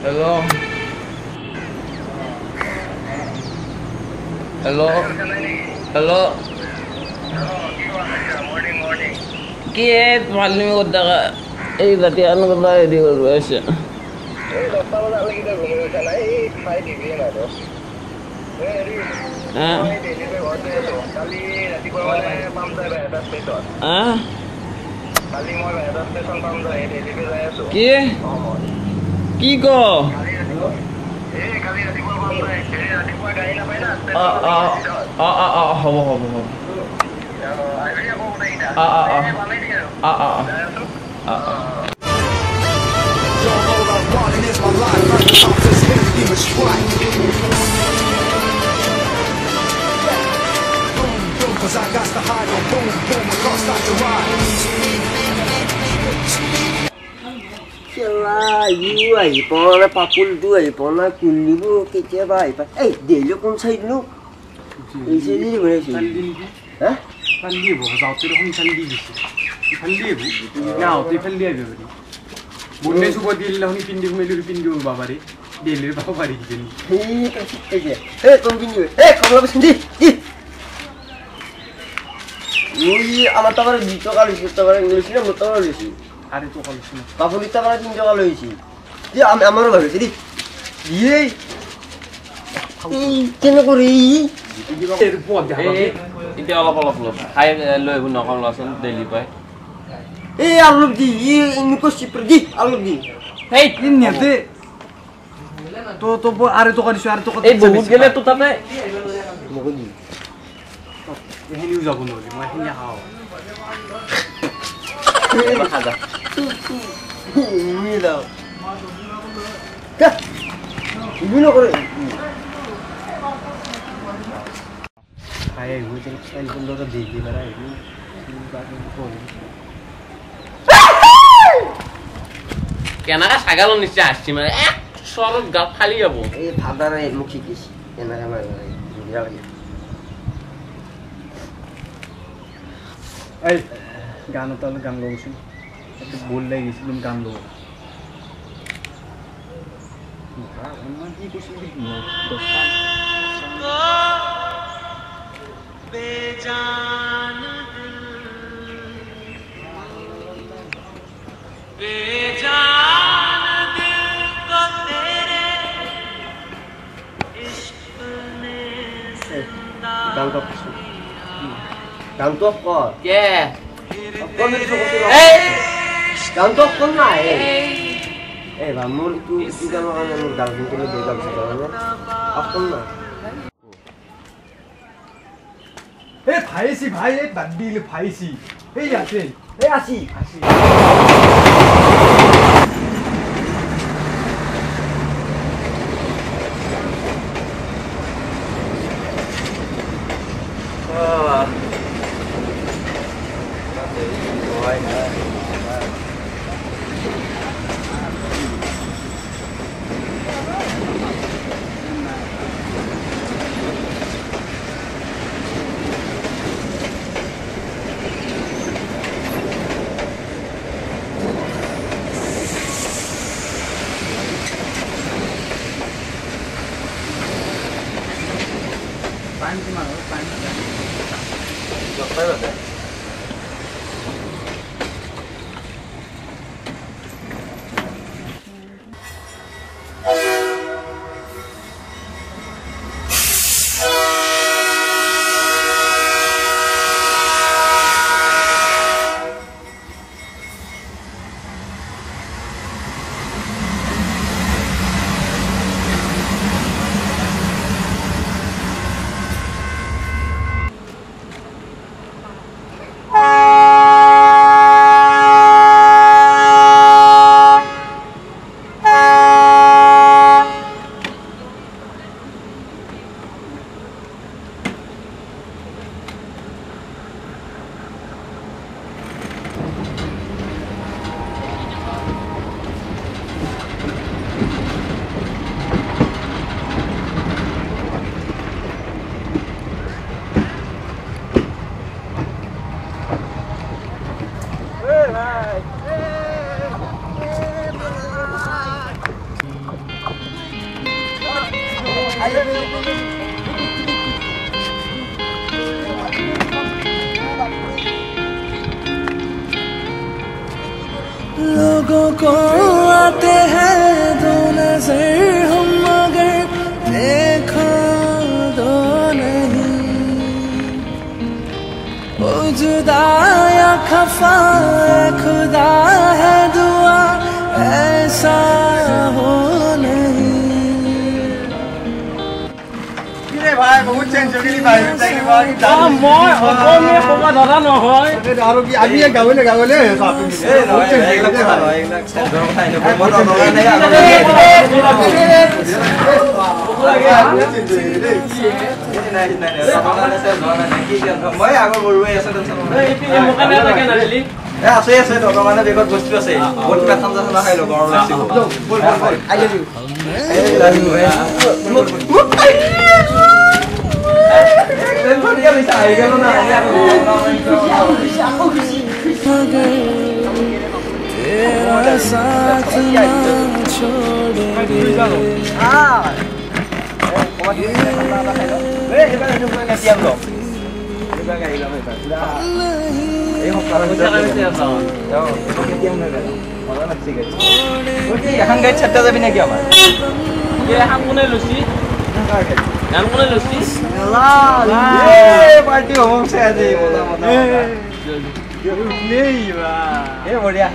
Hello. Hello. Hello. Morning. Kiet malam udah ka. Latihan ko tayo di ko rush. Dosta wala lagi dah guna sana khai di na to. Kali nanti ko wala pam sa ba station. Kali mo ba station pam sa daily be jaya so. Ki ko? Kali nanti ko pam sa nanti ko gahi na pai na. Hobo. Idea ko utai da. Is my life, my thoughts is heavy, even strike. Boom, cause I got to hide on boom, across the ride. Chela, you aí, pona papul tu aí, pona kulibu kece bai pa. Dele kon side lu. Ise di mana sih? Hah? Fallibu, zaautir hum fallibu. Fallibu. Now, tu fallibu beri. Bunne suko dil lahuni pindi ko melu pindi ko babare. Dele babare gini. Kom pindi. Kom labis di. Ui, amat tabar di to kali sih, tabar English ni amat tabar sih. Are to kalau sini. Papul itu tabar di Jawa lalu sih. Dia amar baru sih. Ye. Kena kuri. Itu alap. Hai lo ibu nakal langsung daily pay. Alub di, ini kok si pergi, alub di. Hey, ini ada. To are to kan isu. बहुत गेले तो तब Mau di. Ini udah bunuh, mau ini hao. ada. Ini dah. Dah. Ini nak kau. Ayah, gue cek style pun dah di mana ini. Ini bagian pun. কেন ছাগল নিচে আসছি মানে এক সরব গাল খালি যাব এই ফাদারে মুখ শিখিস কেন আমার এই গান তো গান গাইছিস একটু বললে গেছিলাম গান গাবো না অন্য কি কিছু দোস্তান বেজান বেজান Gantok kok. Yeah. Kok ini fokus gantok kok nggak? Bamur itu juga makanan udang mungkin lebih bagus soalnya. Aku nggak. भाईसी भाई बंदी भाईसी यासिन Asih. लोगों को आते हैं दो नजर हम मगर देखो दो नहीं वो जुदा या खफा खुदा है दुआ ऐसा हो नहीं ভাই বহুত চেঞ্জ হৈ গলি ভাই তাইলি ভাই মই অসমীয়া ক'ব ধৰা নহয় আৰু কি আমি গাৱলে গাৱলে বহুত চেঞ্জ হৈ গলি ভাই এইবিলাক চেঞ্জ হৈ খাই নকো মই নগা নাই মই আগৰ বৰুৱাই আছে এই মোকানে লাগে নালি আছে আছে তোৰ মানে বেগত বস্তু আছে বহুত পেছন যাছ না খাইলো গৰম লাগছে বল আই লাভ ইউ तेरा साथ ना छोड़ेंगे এখন গাড়ী চারটা যাবি নাকি আমার এখন কোনে লুচি এখন কোনে লুচি পার্টি হমছে আজি মজা মজা এ বঢ়িয়া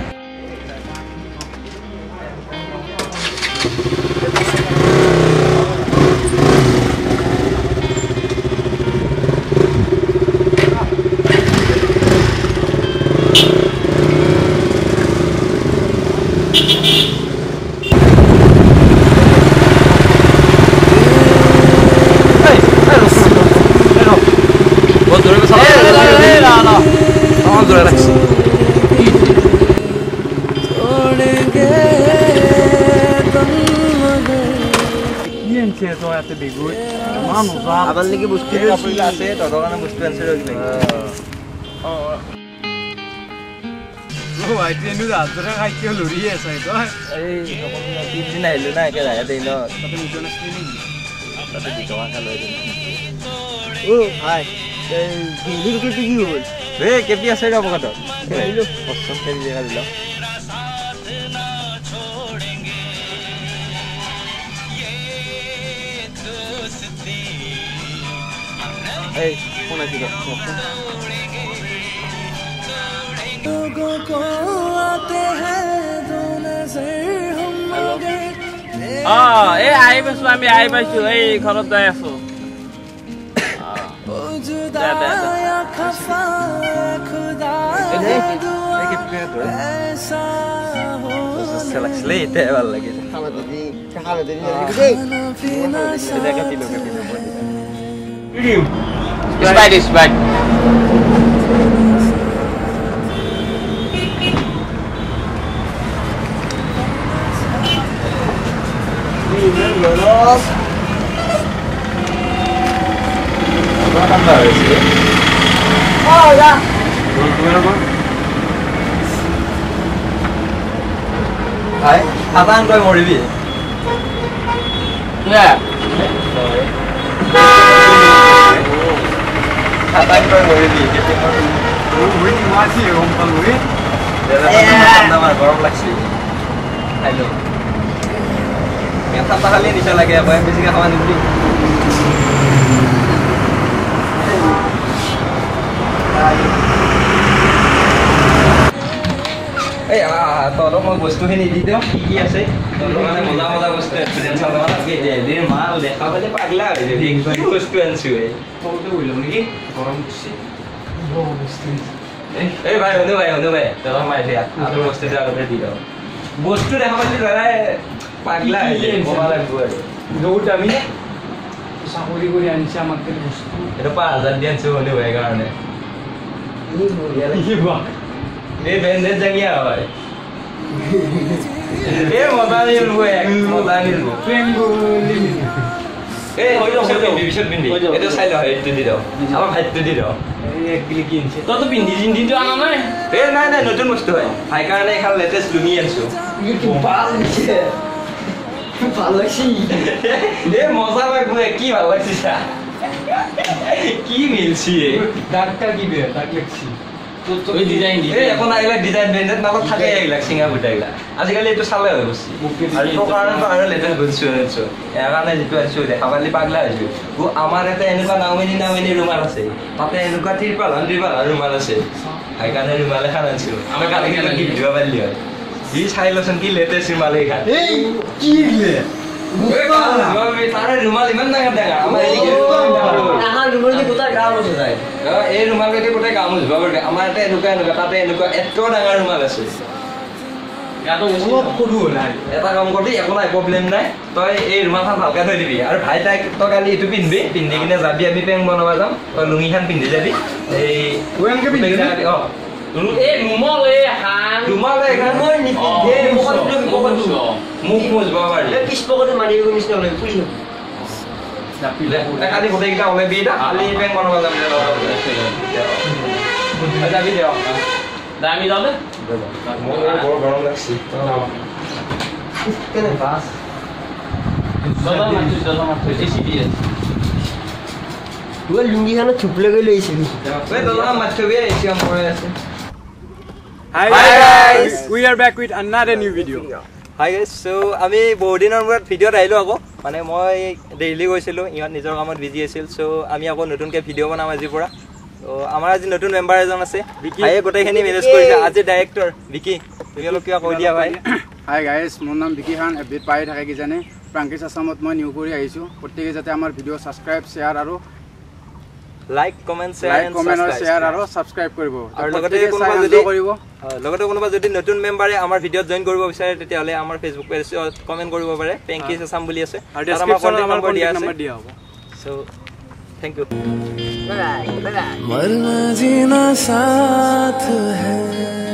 আবার লিখে বস্তু আছে তোর কারণে বস্তু আনছে রইবে ও ভাই তেনু রাতরা খাইতে লড়ি আছে তো এই তিন দিন আইলো না একে রায়া দেইল তবে নিজন আসলি নি তবে দিতোয়া খালো ও ভাই এই ভিডিও কেটে কি হল রে কেপি আছে রে অবগত আইলো পছন্দ করে দিয়া দিল এই কোন আছে लोगों को आते हैं दो नजर हम मगर এই আহি পাইছো আমি আহি পাইছো এই ঘৰত যাই আছো वो जुदा या खफा खुदा है दुआ ऐसा हो সেলাক্সলে এটা ভালো লাগে খানা দিদি पीना দেখা দিল কেপিনা বলি It's bad. Hai, apaan kau mau review? Yeah. Apaan kau mau review? Wih, masih rompang wih. Nama gorong lagi. Halo. Yang tak kali ini saya lagi apa yang bisa kawan ini? তলৰ মই বস্তুখিনি দি দিওঁ কি আছে তলৰ মানে মজা মজা বস্তু এক্সপিৰিয়েঞ্চ হ'ব লাগে যে মা দেখা পালে পাগলা হৈ যাব কি বস্তু আনিছো এই ফটো উইলো নেকি গৰম উঠছে এই ভাই অনু ভাই তলৰ মাই দিয়া আৰু বস্তুটো আগতে দি দিওঁ বস্তু দেখা পালে ধৰাই পাগলা হৈ যায় ক'ব লাগিব আৰু বহুত দামী চাকৰি কৰি আনিছে আমাক বস্তু এইটো 5000 দি আনিছো অনু ভাই কাৰণে এই বেণ্ডেজ জাগিয়া হয় এই মজা নিলব মজা নিলব এই বিশ্বত পিন্ধি এইটো চাই ল এইটো দি দাও আমাৰ ভাইটো দি দাও একবিলি কি আনিছে তইতো পিন্ধি জিন্দিটো আনা নাই এই নাই নতুন বস্তু হয় ভাই কাৰণে এখন লেটেষ্ট লুঙি আনিছো ভাল দিছে ভাল লাগছি এ মজা লাগবে কি ভালো লাগছে কি মিলছি ডাক্তার কি বে ডাক লাগছি ওই ডিজাইন এই এখন আইলা ডিজাইন ব্র্যান্ডেড নাম থাকে আইলা সিঙ্গাপুর আইলা আজিকালি এটো চালে হৈ গৈছে আৰু তো কাৰণ তো আৰু লেটেস্ট বস্তু আছে এখানে যেটো আছে দেখাবালি পাগলা হৈছে ও আমাৰ এটা এনেকুৱা নামিনি ৰুমাল আছে তাতে এনেকুৱা ত্ৰিপাল ৰুমাল আছে হাইকানে ৰুমাল এখন আনিছো আমাৰ কালি কি ভিডিও পালি হয় ই চাই লচোন কি লেটেস্ট ৰুমাল এই খান এই কি লে তাৰে ৰুমাল ইমান ডাঙৰ আমাৰ আহা ৰুমালতে গোটা গাম আছে যায় এই ৰুমালতে গোটেই কাম হৈ যাব আমাৰ এটা এনেকুৱা তাতে এনেকুৱা এত ডাঙৰ ৰুমাল আছে গাটো অলপ সৰু নাই এটা কাম কৰবি একো নাই প্ৰব্লেম নাই তই এই ৰুমালখন ভালকে থৈ দিবি আৰু ভাই তাই তই কালি এইটো পিন্ধবি পিন্ধি কিনে যাবি আমি পেং বনাব যাম তই লুঙিখন পিন্ধি যাবি এই ওয়েনকে পিন্ধি যাবি অ এই ৰুমাল এই হান ৰুমাল এখন মই নিকি এই মুখ মুজব পাৰি এই পিছ পকেটে মাৰি গৈ নিচিনা লৈ পুলিশ কালি গোটেইকেইটা ওলাবি এটা কালি পেং বনাব যাম যাবি দিয়ক দামি যাবে মোৰ বৰ গৰম লাগছি কেনে পাস দাদা মাছ এসি দিয়ে তুই লুঙ্গিখানে থুপলে গৈ লৈছিলি এই দাদা মাছবি এসি অন কৰি আছে Hi guys, we are back with another new video. Hi guys, so আমি বহুত দিনৰ মূৰত ভিডিঅ'ত আহিলো আকৌ মানে মই ডেইলি গৈছিলো ইহঁত নিজৰ কামত বিজি আছিল সো আমি আকৌ নতুনকৈ ভিডিঅ' বনাম আজিৰ পৰা তো আমাৰ আজি নতুন মেম্বাৰ এজন আছে ভাইয়ে গোটেইখিনি মেনেজ কৰিছে আজি ডাইৰেক্টৰ বিকি তুমি অলপ কিবা কৈ দিয়া ভাই Hi guys, মোৰ নাম বিকি খান এবিট পাই থাকে কি জানে প্ৰাংকিছ আসামত মই নিউ কৰি আহিছো প্ৰত্যেকে যাতে আমাৰ ভিডিঅ' সাবস্ক্ৰাইব শেয়াৰ আৰু লাইক কমেন্ট শেয়াৰ আৰু সাবস্ক্ৰাইব কৰিব আৰু লগতে কোনোবা যদি নতুন মেম্বাৰে আমাৰ ভিডিঅ'ত জয়েন কৰিব বিচাৰে তেতিয়াহলে আমাৰ ফেসবুক পেজত কমেন্ট কৰিব পাৰে পেংকিছ আসাম বুলি আছে আৰু ডেসক্ৰিপচনত আমাৰ কন্টাক্ট নম্বৰ দিয়া হ'ব so thank you bye bye मरना जीना साथ है